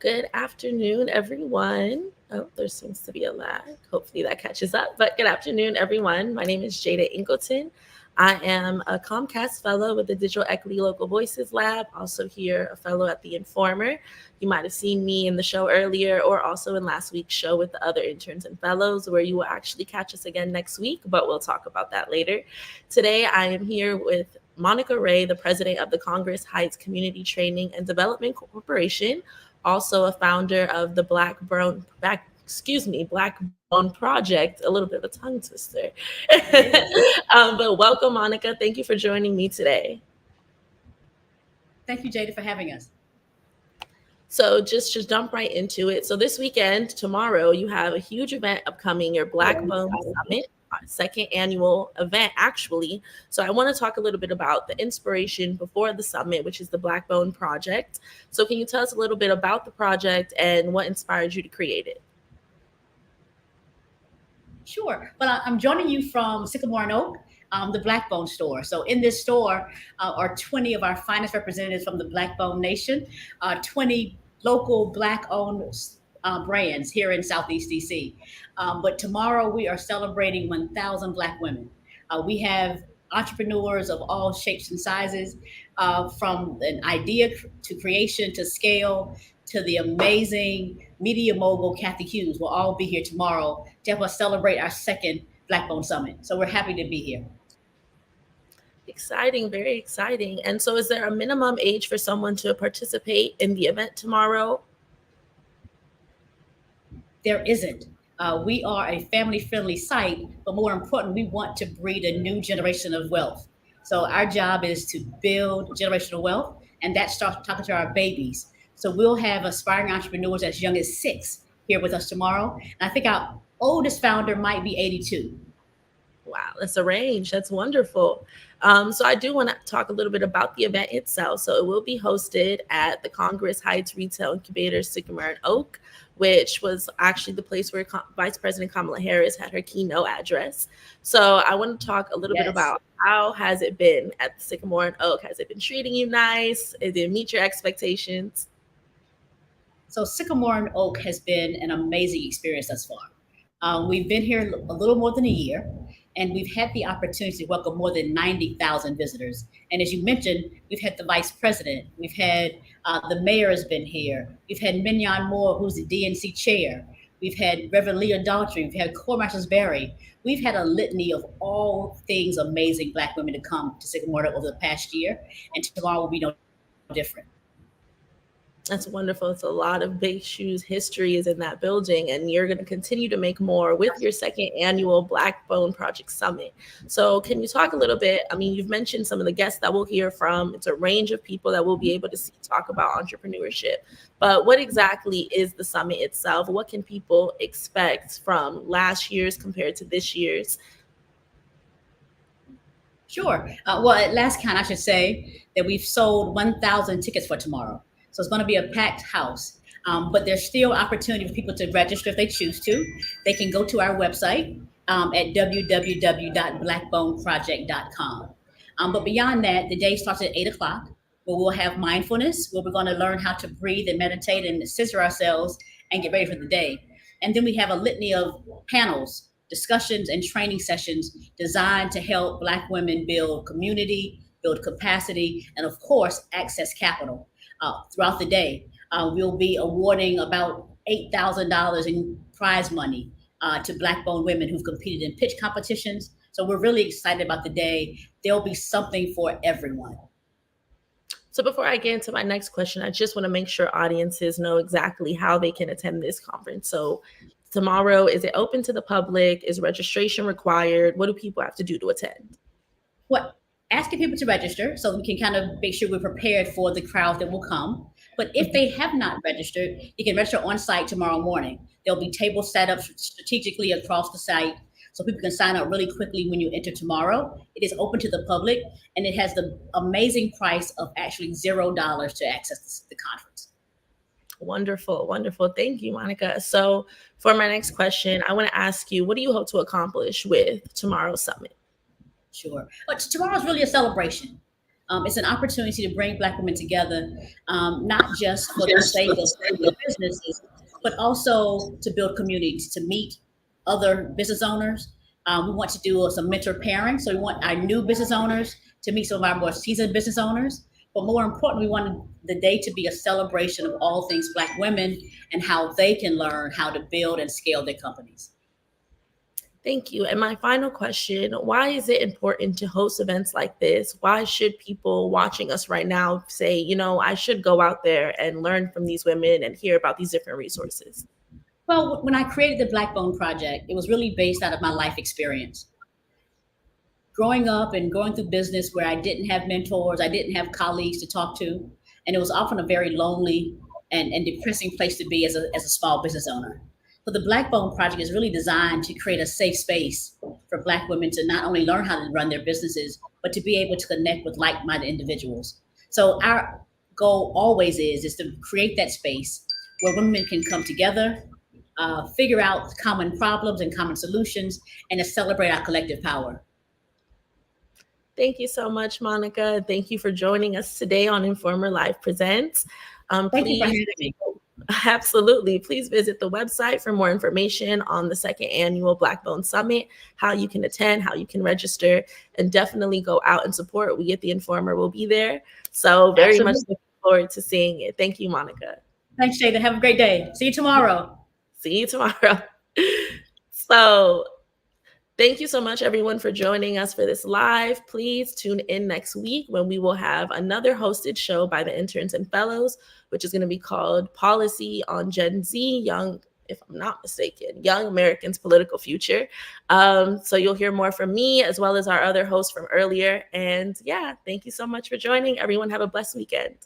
Good afternoon, everyone. Oh, there seems to be a lag. Hopefully that catches up. But good afternoon, everyone. My name is Jada Ingleton. I am a Comcast fellow with the Digital Equity Local Voices Lab, also here a fellow at The Informer. You might have seen me in the show earlier or also in last week's show with the other interns and fellows, where you will actually catch us again next week, but we'll talk about that later. Today, I am here with Monica Ray, the president of the Congress Heights Community Training and Development Corporation, also a founder of the BlackBone Project, a little bit of a tongue twister. But welcome, Monica. Thank you for joining me today. Thank you, Jada, for having us. So just to jump right into it. So this weekend, tomorrow, you have a huge event upcoming, your BlackBone Summit, second annual event, actually. So I want to talk a little bit about the inspiration before the summit, which is the BlackBone Project. So can you tell us a little bit about the project and what inspired you to create it? Sure. Well, I'm joining you from Sycamore Oak, the BlackBone store. So in this store are 20 of our finest representatives from the BlackBone Nation, 20 local Black-owned brands here in Southeast DC. But tomorrow we are celebrating 1,000 Black women. We have entrepreneurs of all shapes and sizes, from an idea to creation to scale to the amazing media mogul Kathy Hughes will all be here tomorrow to help us celebrate our second BlackBone Summit. So we're happy to be here. Exciting, very exciting. And so is there a minimum age for someone to participate in the event tomorrow? There isn't. We are a family-friendly site, but more important, we want to breed a new generation of wealth. So our job is to build generational wealth, and that starts talking to our babies. So we'll have aspiring entrepreneurs as young as 6 here with us tomorrow. And I think our oldest founder might be 82. Wow, that's a range. That's wonderful. So I do want to talk a little bit about the event itself. So it will be hosted at the Congress Heights Retail Incubator, Sycamore Oak, which was actually the place where Vice President Kamala Harris had her keynote address. So I want to talk a little bit Yes. about how has it been at the Sycamore and Oak? Has it been treating you nice? Did it meet your expectations? So Sycamore and Oak has been an amazing experience thus far. We've been here a little more than a year, and we've had the opportunity to welcome more than 90,000 visitors. And as you mentioned, we've had the vice president, we've had the mayor has been here, we've had Mignon Moore, who's the DNC chair, we've had Reverend Leah Daltrey, we've had Core Marshals Berry. We've had a litany of all things amazing Black women to come to Sycamore over the past year, and tomorrow will be no different. That's wonderful. It's a lot of big shoes. History is in that building, and you're going to continue to make more with your second annual BlackBone Project Summit. So, can you talk a little bit? I mean, you've mentioned some of the guests that we'll hear from. It's a range of people that we'll be able to see talk about entrepreneurship. But what exactly is the summit itself? What can people expect from last year's compared to this year's? Sure. Well, at last count, I should say that we've sold 1,000 tickets for tomorrow. So it's going to be a packed house. But there's still opportunity for people to register if they choose to. They can go to our website at www.blackboneproject.com. But beyond that, the day starts at 8 o'clock, where we'll have mindfulness, where we're going to learn how to breathe and meditate and center ourselves and get ready for the day. And then we have a litany of panels, discussions, and training sessions designed to help Black women build community, build capacity, and of course, access capital. Throughout the day, we'll be awarding about $8,000 in prize money to Black-owned women who've competed in pitch competitions. So we're really excited about the day. There'll be something for everyone. So before I get into my next question, I just want to make sure audiences know exactly how they can attend this conference. So tomorrow, is it open to the public? Is registration required? What do people have to do to attend? What Asking people to register so we can kind of make sure we're prepared for the crowd that will come. But if they have not registered, you can register on site tomorrow morning. There'll be tables set up strategically across the site so people can sign up really quickly when you enter tomorrow. It is open to the public, and it has the amazing price of actually $0 to access the conference. Wonderful, wonderful. Thank you, Monica. So for my next question, I want to ask you, what do you hope to accomplish with tomorrow's summit? Sure. But tomorrow's really a celebration. It's an opportunity to bring Black women together, not just for the sake of building businesses, but also to build communities, to meet other business owners. We want to do some mentor pairing. So we want our new business owners to meet some of our more seasoned business owners. But more importantly, we wanted the day to be a celebration of all things Black women and how they can learn how to build and scale their companies. Thank you. And my final question, why is it important to host events like this? Why should people watching us right now say, I should go out there and learn from these women and hear about these different resources? Well, when I created the BlackBone Project, it was really based out of my life experience. Growing up and going through business where I didn't have mentors, I didn't have colleagues to talk to, and it was often a very lonely and depressing place to be as a small business owner. So the BlackBone Project is really designed to create a safe space for Black women to not only learn how to run their businesses, but to be able to connect with like-minded individuals. So our goal always is to create that space where women can come together, figure out common problems and common solutions, and to celebrate our collective power. Thank you so much, Monica. Thank you for joining us today on Informer Live Presents. Thank you for having me. Absolutely. Please visit the website for more information on the second annual BlackBone Summit, how you can attend, how you can register, and definitely go out and support. We at The Informer will be there. So very Absolutely. much looking forward to seeing it. Thank you, Monica. Thanks, Jada. Have a great day. See you tomorrow. See you tomorrow. So thank you so much, everyone, for joining us for this live. Please tune in next week when we will have another hosted show by the interns and fellows, which is going to be called Policy on Gen Z, Young, if I'm not mistaken, Young Americans' Political Future. So you'll hear more from me as well as our other hosts from earlier. And yeah, thank you so much for joining. Everyone have a blessed weekend.